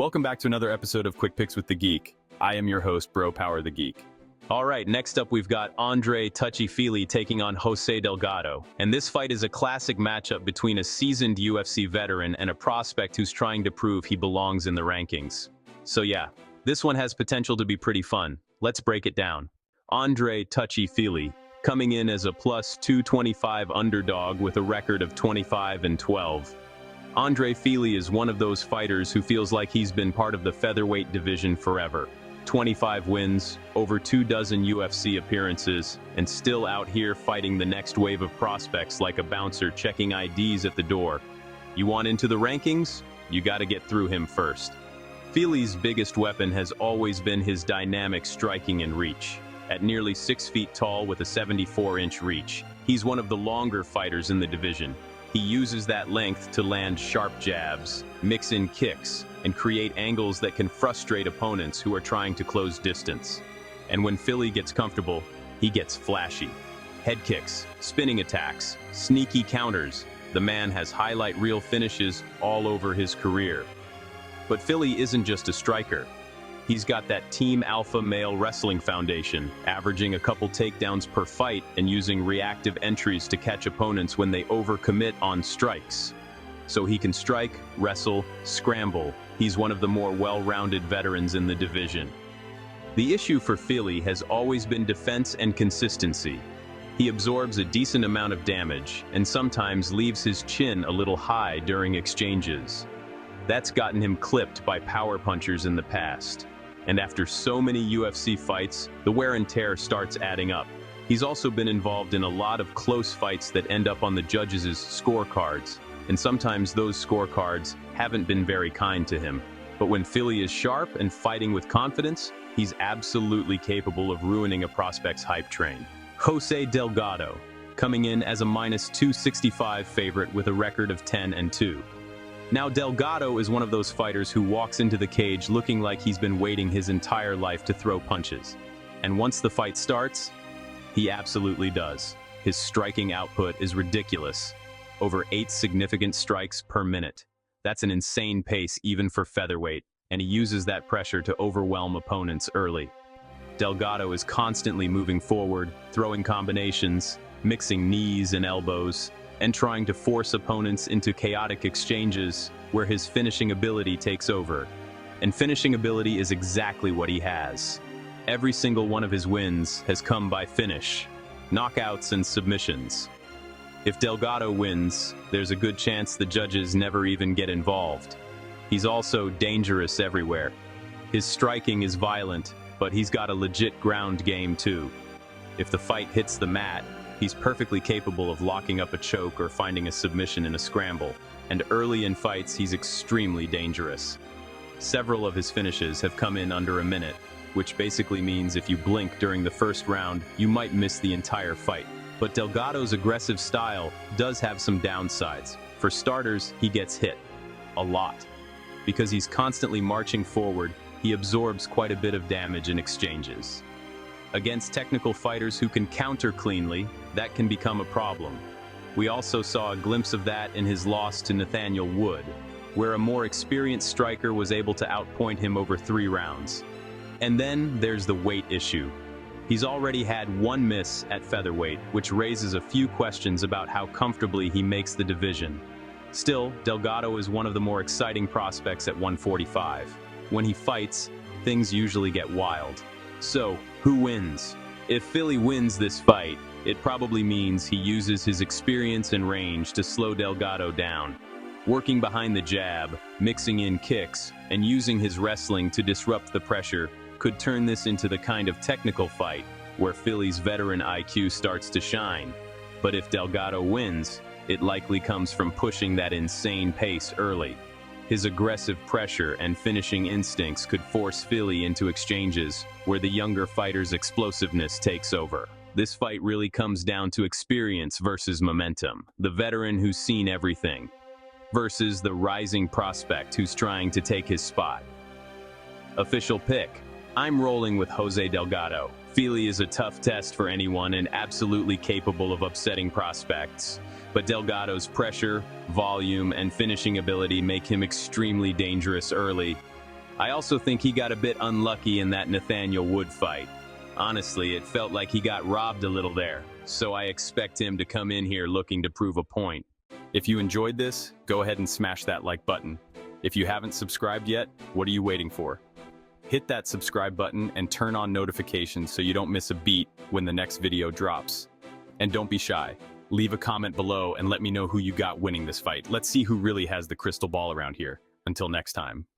Welcome back to another episode of Quick Picks with the Geek. I am your host, Bro Power the Geek. All right, next up we've got Andre Fili taking on Jose Delgado. And this fight is a classic matchup between a seasoned UFC veteran and a prospect who's trying to prove he belongs in the rankings. So yeah, this one has potential to be pretty fun. Let's break it down. Andre Fili, coming in as a plus 225 underdog with a record of 25-12. Andre Fili is one of those fighters who feels like he's been part of the featherweight division forever. 25 wins, over 24 UFC appearances, and still out here fighting the next wave of prospects like a bouncer checking IDs at the door. You want into the rankings? You gotta get through him first. Fili's biggest weapon has always been his dynamic striking and reach. At nearly 6 feet tall with a 74-inch reach, he's one of the longer fighters in the division. He uses that length to land sharp jabs, mix in kicks, and create angles that can frustrate opponents who are trying to close distance. And when Fili gets comfortable, he gets flashy. Head kicks, spinning attacks, sneaky counters. The man has highlight reel finishes all over his career. But Fili isn't just a striker. He's got that Team Alpha Male Wrestling Foundation, averaging a couple takedowns per fight and using reactive entries to catch opponents when they overcommit on strikes. So he can strike, wrestle, scramble. He's one of the more well-rounded veterans in the division. The issue for Fili has always been defense and consistency. He absorbs a decent amount of damage and sometimes leaves his chin a little high during exchanges. That's gotten him clipped by power punchers in the past. And after so many UFC fights, the wear and tear starts adding up. He's also been involved in a lot of close fights that end up on the judges' scorecards, and sometimes those scorecards haven't been very kind to him. But when Fili is sharp and fighting with confidence, he's absolutely capable of ruining a prospect's hype train. Jose Delgado, coming in as a minus 265 favorite with a record of 10-2. Now, Delgado is one of those fighters who walks into the cage looking like he's been waiting his entire life to throw punches. And once the fight starts, he absolutely does. His striking output is ridiculous. Over 8 significant strikes per minute. That's an insane pace even for featherweight, and he uses that pressure to overwhelm opponents early. Delgado is constantly moving forward, throwing combinations, mixing knees and elbows, and trying to force opponents into chaotic exchanges where his finishing ability takes over. And finishing ability is exactly what he has. Every single one of his wins has come by finish, knockouts and submissions. If Delgado wins, there's a good chance the judges never even get involved. He's also dangerous everywhere. His striking is violent, but he's got a legit ground game too. If the fight hits the mat, he's perfectly capable of locking up a choke or finding a submission in a scramble, and early in fights he's extremely dangerous. Several of his finishes have come in under a minute, which basically means if you blink during the first round, you might miss the entire fight. But Delgado's aggressive style does have some downsides. For starters, he gets hit. A lot. Because he's constantly marching forward, he absorbs quite a bit of damage in exchanges. Against technical fighters who can counter cleanly, that can become a problem. We also saw a glimpse of that in his loss to Nathaniel Wood, where a more experienced striker was able to outpoint him over 3 rounds. And then there's the weight issue. He's already had 1 miss at featherweight, which raises a few questions about how comfortably he makes the division. Still, Delgado is one of the more exciting prospects at 145. When he fights, things usually get wild. So, who wins? If Fili wins this fight, it probably means he uses his experience and range to slow Delgado down, working behind the jab, mixing in kicks, and using his wrestling to disrupt the pressure could turn this into the kind of technical fight where Fili's veteran IQ starts to shine. But if Delgado wins, it likely comes from pushing that insane pace early. His aggressive pressure and finishing instincts could force Fili into exchanges where the younger fighter's explosiveness takes over. This fight really comes down to experience versus momentum. The veteran who's seen everything versus the rising prospect who's trying to take his spot. Official pick. I'm rolling with Jose Delgado. Fili is a tough test for anyone and absolutely capable of upsetting prospects. But Delgado's pressure, volume, and finishing ability make him extremely dangerous early. I also think he got a bit unlucky in that Nathaniel Wood fight. Honestly, it felt like he got robbed a little there, so I expect him to come in here looking to prove a point. If you enjoyed this, go ahead and smash that like button. If you haven't subscribed yet, what are you waiting for? Hit that subscribe button and turn on notifications so you don't miss a beat when the next video drops. And don't be shy. Leave a comment below and let me know who you got winning this fight. Let's see who really has the crystal ball around here. Until next time.